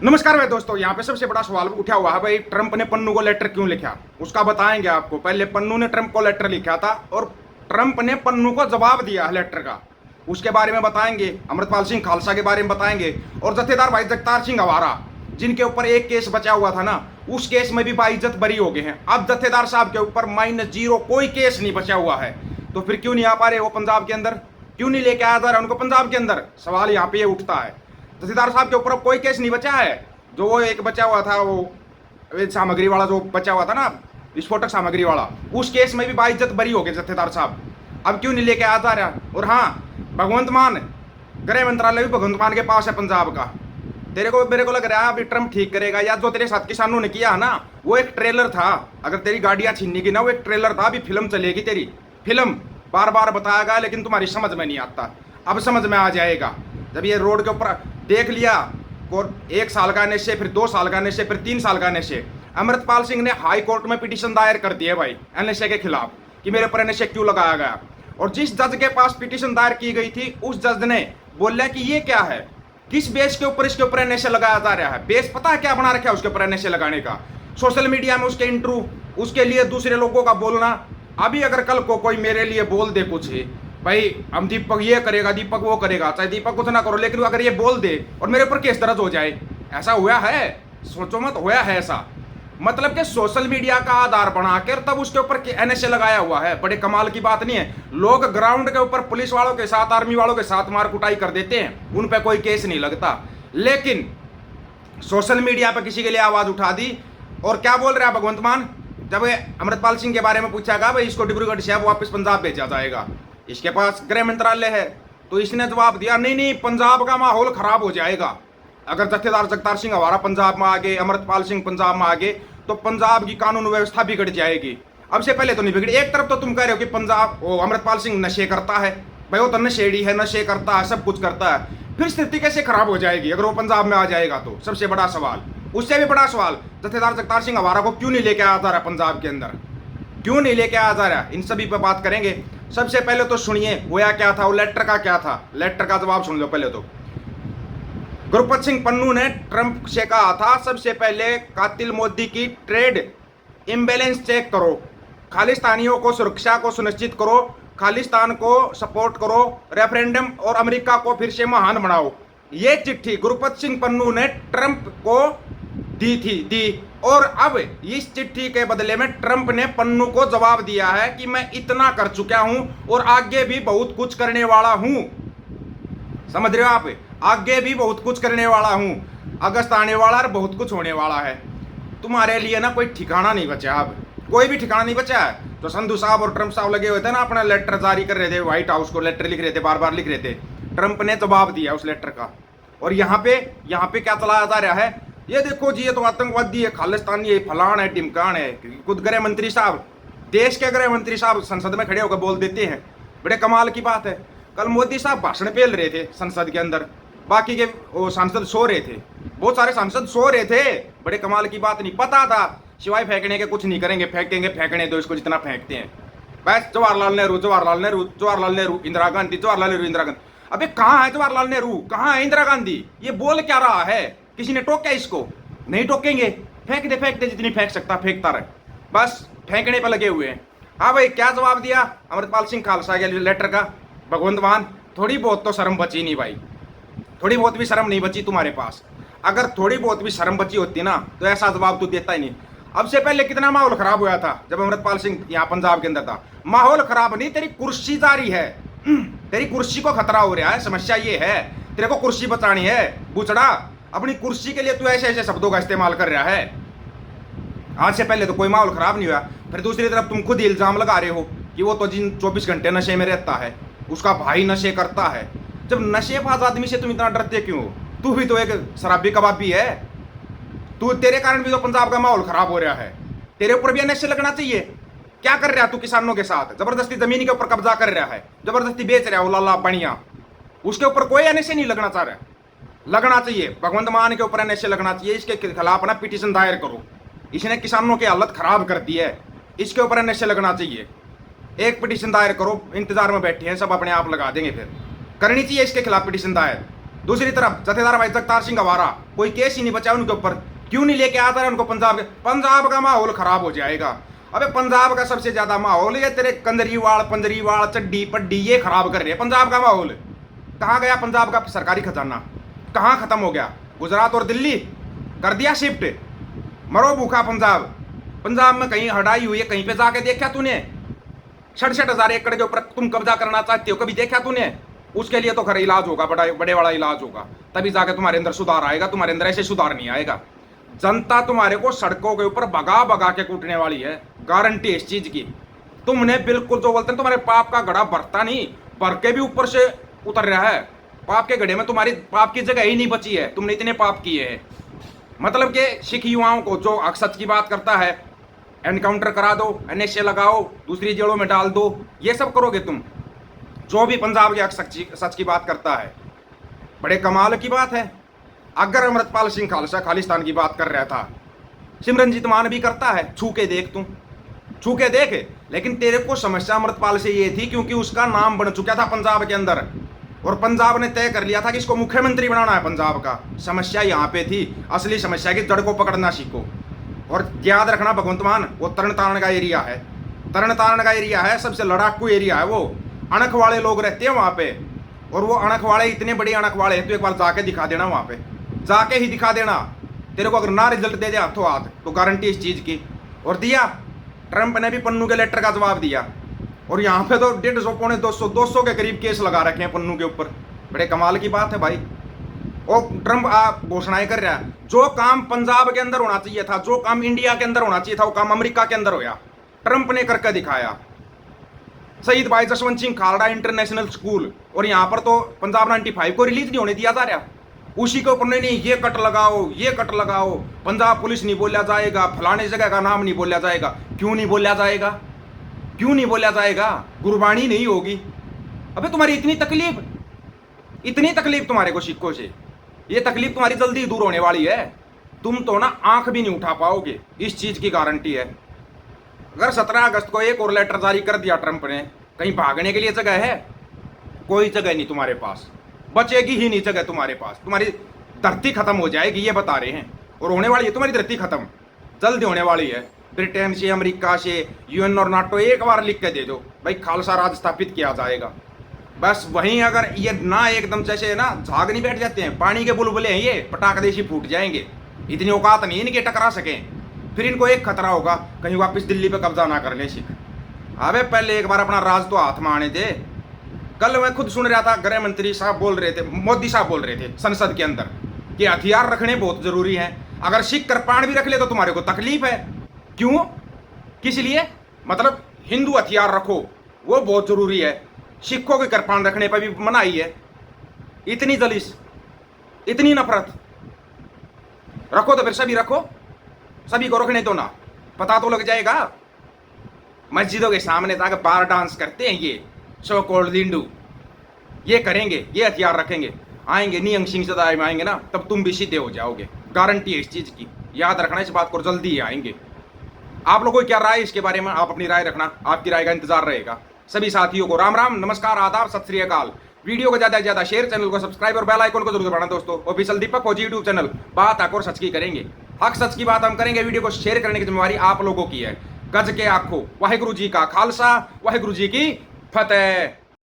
नमस्कार भाई दोस्तों, यहाँ पे सबसे बड़ा सवाल उठा हुआ है भाई, ट्रंप ने पन्नू को लेटर क्यों लिखा। उसका बताएंगे आपको। पहले पन्नू ने ट्रंप को लेटर लिखा था और ट्रंप ने पन्नू को जवाब दिया है लेटर का, उसके बारे में बताएंगे। अमृतपाल सिंह खालसा के बारे में बताएंगे और जत्थेदार भाई जगतार सिंह हवारा, जिनके ऊपर एक केस बचा हुआ था ना, उस केस में भी बाइज्जत बरी हो गए हैं। अब जत्थेदार साहब के ऊपर -0 कोई केस नहीं बचा हुआ है, तो फिर क्यों नहीं आ पा रहे वो पंजाब के अंदर, क्यों नहीं लेके आया जा रहा उनको पंजाब के अंदर। सवाल यहाँ पे ये उठता है। जत्थेदार साहब के ऊपर कोई केस नहीं बचा है। जो वो एक बचा हुआ था, वो सामग्री वाला जो बचा हुआ था ना, विस्फोटक सामग्री वाला, उस केस में भी बाइज्जत बरी हो गए जत्थेदार साहब। अब क्यों नहीं लेके आया जा रहा। और हाँ, भगवंत मान, गृह मंत्रालय भी भगवंत मान के पास है पंजाब का। मेरे को लग रहा है अभी ट्रंप ठीक करेगा। या जो तेरे साथ किसानों ने किया ना, वो एक ट्रेलर था। अगर तेरी गाड़ियां छीनने की ना, वो एक ट्रेलर था। अभी फिल्म चलेगी तेरी, फिल्म बार बार बताया गया, लेकिन तुम्हारी समझ में नहीं आता। अब समझ में आ जाएगा जब ये रोड के ऊपर देख लिया। और 1 साल का नशे, फिर 2 साल का नशे, फिर 3 साल का नशे। अमृतपाल सिंह ने हाई कोर्ट में पिटीशन दायर कर दी है भाई एनएसए के खिलाफ कि मेरे ऊपर एनएसए क्यों लगाया गया। और जिस जज के पास पिटीशन दायर की गई थी, उस जज ने बोला कि ये क्या है, किस बेस के ऊपर इसके ऊपर एनएसए लगाया जा रहा है। बेस पता है क्या बना रखा है उसके ऊपर एनएसए लगाने का? सोशल मीडिया में उसके इंटरव्यू, उसके लिए दूसरे लोगों का बोलना। अभी अगर कल को कोई मेरे लिए बोल दे कुछ, भाई हम दीपक ये करेगा, दीपक वो करेगा, चाहे दीपक कुछ ना करो, लेकिन अगर ये बोल दे और मेरे ऊपर केस दर्ज हो जाए, ऐसा हुआ है, सोचो मत, हुआ है ऐसा। मतलब कि सोशल मीडिया का आधार बनाकर तब उसके ऊपर एनएसए लगाया हुआ है। बड़े कमाल की बात नहीं है। लोग ग्राउंड के ऊपर पुलिस वालों के साथ, आर्मी वालों के साथ मार कुटाई कर देते हैं, उन पर कोई केस नहीं लगता। लेकिन सोशल मीडिया पर किसी के लिए आवाज उठा दी। और क्या बोल रहा है भगवंत मान, जब अमृतपाल सिंह के बारे में पूछा गया भाई इसको डिब्रूगढ़ से अब वापस पंजाब भेजा जाएगा, इसके पास गृह मंत्रालय है, तो इसने जवाब दिया नहीं नहीं, पंजाब का माहौल खराब हो जाएगा। अगर जत्थेदार जगतार सिंह हवारा पंजाब में आ गए, अमृतपाल सिंह पंजाब में आ गए, तो पंजाब की कानून व्यवस्था बिगड़ जाएगी। अब से पहले तो नहीं बिगड़ी। एक तरफ तो तुम कह रहे हो कि पंजाब, वो अमृतपाल सिंह नशे करता है, भाई वो तो नशेड़ी है, नशे करता है, सब कुछ करता है, फिर स्थिति कैसे खराब हो जाएगी अगर वो पंजाब में आ जाएगा तो? सबसे बड़ा सवाल। उससे भी बड़ा सवाल, जत्थेदार जगतार सिंह हवारा को क्यों नहीं लेके आया जा रहा पंजाब के अंदर, क्यों नहीं लेके आया जा रहा? इन सभी पर बात करेंगे। सबसे पहले तो सुनिए होया क्या था, वो लेटर का क्या था, लेटर का जवाब सुन लो पहले तो। गुरपत सिंह पन्नू ने ट्रंप से कहा था, सबसे पहले कातिल मोदी की ट्रेड इम्बैलेंस चेक करो, खालिस्तानियों को सुरक्षा को सुनिश्चित करो, खालिस्तान को सपोर्ट करो, रेफरेंडम और अमेरिका को फिर से महान बनाओ। ये चिट्ठी गुरपत सिंह पन्नू ने ट्रंप को दी। और अब इस चिट्ठी के बदले में ट्रंप ने पन्नू को जवाब दिया है कि मैं इतना कर चुका हूं और आगे भी बहुत कुछ करने वाला हूं। समझ रहे हो आप? आगे भी बहुत कुछ करने वाला हूं। अगस्त आने वाला और बहुत कुछ होने वाला है। तुम्हारे लिए ना कोई ठिकाना नहीं बचा, अब कोई भी ठिकाना नहीं बचा है। तो संधू साहब और ट्रंप साहब लगे हुए थे ना, अपना लेटर जारी कर रहे थे, व्हाइट हाउस को लेटर लिख रहे थे, बार बार लिख रहे थे। ट्रंप ने जवाब दिया उस लेटर का। और यहाँ पे क्या चलाया जा रहा है, ये देखो जी, ये तो आतंकवादी है, खालिस्तानी है, फलान है, टिमकान है। खुद गृह मंत्री साहब, देश के गृह मंत्री साहब संसद में खड़े होकर बोल देते हैं। बड़े कमाल की बात है। कल मोदी साहब भाषण पेल रहे थे संसद के अंदर, बाकी के वो सांसद सो रहे थे, बहुत सारे सांसद सो रहे थे। बड़े कमाल की बात, नहीं पता था सिवाय फेंकने के कुछ नहीं करेंगे, फेंकेंगे, फेंकने दो इसको जितना फेंकते हैं। बस जवाहरलाल नेहरू, इंदिरा गांधी, इंदिरा गांधी। अबे कहाँ है जवाहरलाल नेहरू, कहाँ है इंदिरा गांधी? ये बोल क्या रहा है? किसी ने टोका इसको? नहीं टोकेंगे, फेंक दे, जितनी फेंक सकता फेंकता रहे, बस फेंकने पर लगे हुए हैं। हाँ भाई, क्या जवाब दिया अमृतपाल सिंह खालसा के लेटर का? भगवंत मान, थोड़ी बहुत तो शर्म बची नहीं भाई, थोड़ी बहुत भी शर्म नहीं बची तुम्हारे पास। अगर थोड़ी बहुत भी शर्म बची होती ना, तो ऐसा जवाब तू देता ही नहीं। अब से पहले कितना माहौल खराब हुआ था जब अमृतपाल सिंह यहाँ पंजाब के अंदर था। माहौल खराब नहीं, तेरी कुर्सी जारी है, तेरी कुर्सी को खतरा हो रहा है। समस्या ये है, तेरे को कुर्सी बचानी है बुचड़ा। अपनी कुर्सी के लिए तू ऐसे ऐसे शब्दों का इस्तेमाल कर रहा है। आज से पहले तो कोई माहौल खराब नहीं हुआ, फिर दूसरी तरफ तुम खुद इल्जाम लगा रहे हो कि वो तो जिन 24 घंटे नशे में रहता है, उसका भाई नशे करता है। जब नशेबाज आदमी से तुम इतना डरते क्यों हो? तू भी तो एक शराबी कबाबी है। तेरे कारण भी तो पंजाब का माहौल खराब हो रहा है। तेरे ऊपर भी एनएसए लगना चाहिए। क्या कर रहा है तू किसानों के साथ? जबरदस्ती जमीन के ऊपर कब्जा कर रहा है, जबरदस्ती बेच रहा है लाला बढ़िया। उसके ऊपर कोई एनएसए नहीं लगना चाह रहा है। लगना चाहिए, भगवंत मान के ऊपर एनएसए लगना चाहिए। इसके खिलाफ ना पिटीशन दायर करो, इसने किसानों की हालत खराब कर दी है, इसके ऊपर एनएसए लगना चाहिए। एक पिटीशन दायर करो, इंतजार में बैठे हैं सब, अपने आप लगा देंगे। फिर करनी चाहिए इसके खिलाफ पिटीशन दायर। दूसरी तरफ जथेदार भाई जगतार सिंह हवारा, कोई केस ही नहीं बचा उनके ऊपर। क्यों नहीं लेके आता है उनको पंजाब के? पंजाब का माहौल खराब हो जाएगा। अबे पंजाब का सबसे ज्यादा माहौल ये तेरे कंदरीवाल पंदरीवाल चड्डी पड्डी ये खराब कर रहे हैं पंजाब का माहौल। कहाँ गया पंजाब का सरकारी खजाना? कहाँ खत्म हो गया? गुजरात और दिल्ली कर दिया शिफ्ट। मरो भूखा पंजाब। पंजाब में कहीं हड़ाई हुई है, कहीं पे जाके देखा तूने? 67,000 एकड़ के ऊपर तुम कब्जा करना चाहते हो, कभी देखा तूने? उसके लिए तो खरा इलाज होगा, बड़े वाला इलाज होगा, तभी जाके तुम्हारे अंदर सुधार आएगा। तुम्हारे अंदर ऐसे सुधार नहीं आएगा। जनता तुम्हारे को सड़कों के ऊपर भगा भगा के कूटने वाली है, गारंटी इस चीज की। तुमने बिल्कुल जो बोलते हैं, तुम्हारे पाप का घड़ा भरता नहीं, भर के भी ऊपर से उतर रहा है। पाप के घड़े में तुम्हारी पाप की जगह ही नहीं बची है, तुमने इतने पाप किए हैं। मतलब कि सिख युवाओं को जो सच की बात करता है, एनकाउंटर करा दो, NSA लगाओ, दूसरी जेलों में डाल दो, ये सब करोगे तुम। जो भी पंजाब के सच की बात करता है, बड़े कमाल की बात है। अगर अमृतपाल सिंह खालसा खालिस्तान की बात कर रहा था, सिमरनजीत मान भी करता है, छू के देख, तू छू के देख। लेकिन तेरे को समस्या अमृतपाल से ये थी क्योंकि उसका नाम बन चुका था पंजाब के अंदर, और पंजाब ने तय कर लिया था कि इसको मुख्यमंत्री बनाना है पंजाब का। समस्या यहाँ पे थी। असली समस्या की जड़ को पकड़ना सीखो। और याद रखना भगवंत मान, वो तरन तारण का एरिया है, तरन तारण का एरिया है, सबसे लड़ाकू एरिया है। वो अणख वाले लोग रहते हैं वहाँ पे, और वो अणख वाले इतने बड़े अणख वाले हैं, तो एक बार जाके दिखा देना वहाँ पे, जाके ही दिखा देना। तेरे को अगर ना रिजल्ट दे दे हाथों हाथ तो गारंटी इस चीज की। और दिया, ट्रंप ने भी पन्नू के लेटर का जवाब दिया, और यहाँ पे तो 150 पौने 200 के करीब केस लगा रखे हैं पन्नू के ऊपर। बड़े कमाल की बात है भाई। और ट्रंप घोषणाएं कर रहा है, जो काम पंजाब के अंदर होना चाहिए था, जो काम इंडिया के अंदर होना चाहिए था, वो काम अमेरिका के अंदर होया, ट्रंप ने करके दिखाया। शहीद भाई जसवंत सिंह खालड़ा इंटरनेशनल स्कूल, और यहाँ पर तो पंजाब 95 को रिलीज नहीं होने दिया जा रहा, उसी के ऊपर नहीं ये कट लगाओ, ये कट लगाओ, पंजाब पुलिस नहीं बोला जाएगा, फलाने जगह का नाम नहीं बोला जाएगा। क्यों नहीं बोला जाएगा? क्यों नहीं बोला जाएगा? गुरबाणी नहीं होगी। अबे तुम्हारी इतनी तकलीफ तुम्हारे को सिक्कों से, ये तकलीफ तुम्हारी जल्दी दूर होने वाली है। तुम तो ना आंख भी नहीं उठा पाओगे, इस चीज की गारंटी है। अगर 17 अगस्त को एक और लेटर जारी कर दिया ट्रंप ने, कहीं भागने के लिए जगह है? कोई जगह नहीं तुम्हारे पास, बचेगी ही नहीं जगह तुम्हारे पास। तुम्हारी धरती खत्म हो जाएगी, ये बता रहे हैं। और होने वाली है तुम्हारी धरती खत्म, जल्दी होने वाली है। ब्रिटेन से, अमेरिका से, UN और नाटो एक बार लिख के दे दो भाई, खालसा राज स्थापित किया जाएगा। बस वहीं अगर ये ना एकदम जैसे ना झाग नहीं बैठ जाते हैं, पानी के बुलबुले हैं ये, पटाख देशी फूट जाएंगे। इतनी औकात नहीं इनके टकरा सकें। फिर इनको एक खतरा होगा, कहीं वापस दिल्ली पे कब्जा ना कर ले सिख। अबे पहले एक बार अपना राज तो हाथ में आने दे। कल मैं खुद सुन रहा था, गृह मंत्री साहब बोल रहे थे, मोदी साहब बोल रहे थे संसद के अंदर कि हथियार रखने बहुत जरूरी है। अगर सिख कृपाण भी रख ले तो तुम्हारे को तकलीफ है। क्यों? किस लिए? मतलब हिंदू हथियार रखो, वो बहुत जरूरी है, सिखों के कृपाण रखने पर भी मनाही है। इतनी जलिस, इतनी नफरत, रखो तो फिर सभी रखो, सभी को रखने दो ना, पता तो लग जाएगा। मस्जिदों के सामने जाकर बार डांस करते हैं ये सो कॉल्ड हिंदू, ये करेंगे, ये हथियार रखेंगे, आएंगे नियंग सिंह सदाई में आएंगे ना, तब तुम भी सीधे हो जाओगे। गारंटी है इस चीज की, याद रखना इस बात को, जल्दी ही आएंगे। आप लोगों की क्या राय इसके बारे में? आप अपनी राय रखना, आपकी राय का इंतजार रहेगा। सभी साथियों को राम राम, नमस्कार, आदाब, सत श्री अकाल। वीडियो को ज्यादा से ज्यादा शेयर, चैनल को सब्सक्राइब और बेल आइकन को जरूर दबाना दोस्तों। ऑफिशियल दीपक फौजी यूट्यूब चैनल, बात हक और सच की करेंगे, हक सच की बात हम करेंगे। वीडियो को शेयर करने की जिम्मेवारी आप लोगों की है। गज के आखो, वाहिगुरु जी का खालसा, वाहिगुरु जी की फतेह।